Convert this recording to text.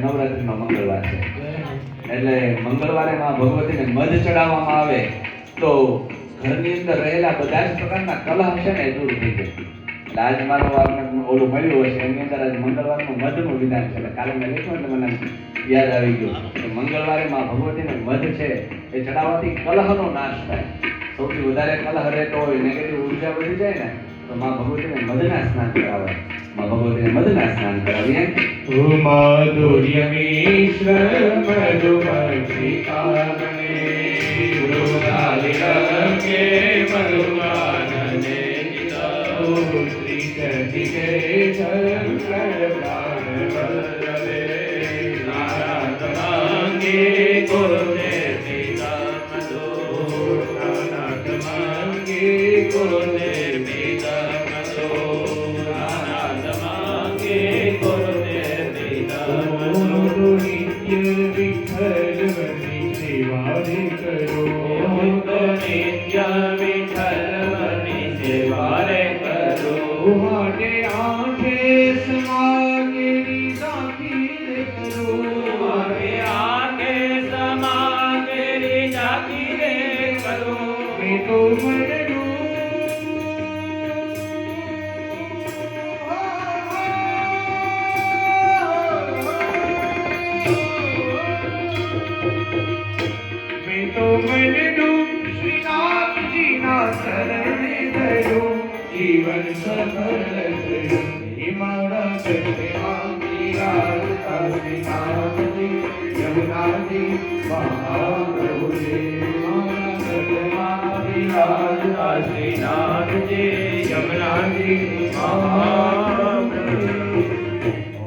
નવરાત્રીનો મંગળવાર છે એટલે મંગળવારે માં ભગવતીને મધ ચડાવવામાં આવે તો ઘરની અંદર રહેલા બધા જ પ્રકારના કલહ છે ને દૂર થઈ જાય. એટલે આજ મારો આપણે ઓલું મળ્યું હશે એની અંદર આજ મંગળવારનું મધનું વિધાન છે. એટલે કાલે મેં લખ્યું એટલે મને યાદ આવી ગયું કે મંગળવારે માં ભગવતીને મધ છે એ ચડાવવાથી કલહનો નાશ થાય. સૌથી વધારે કલહ રહેતો હોય, નેગેટિવ ઉર્જા વધી જાય ને તો માં ભગવતીને મધના સ્નાન કરાવે. માં ભગવતીને મધના સ્નાન કરાવીએ. માધુર્ય મિશ્ર મધુમક્ષિકાનને મૃગાલિ રંગે મધુમાનને શ્રી ચંડિકે શંકર પ્રાણ વલ્લભે નારાયણમાંગે ગુરુને પિતા મધુ નારાયણમાંગે ગુરુને પિતા મધુ નારાયણમાંગે ગુરુને નિત્ય વિઠ્ઠલવની સેવા રે કરો. નિત્ય વિઠ્ઠલવની સેવા રે કરો. માટે આંખે સમાગેરી ઝાંખી રે કરો. માટે આંખે સમાગેરી ઝાંખી રે કરો. મેં તો મનનું શ્રીનાથજીના શરણે ગયો. જીવન સફળ થયું. મારા ગઢમાં બિરાજતા શ્રીનાથજી યમુનાજી મહાપ્રભુજી. મારા ગઢમાં બિરાજતા શ્રીનાથજી યમુનાજી મહા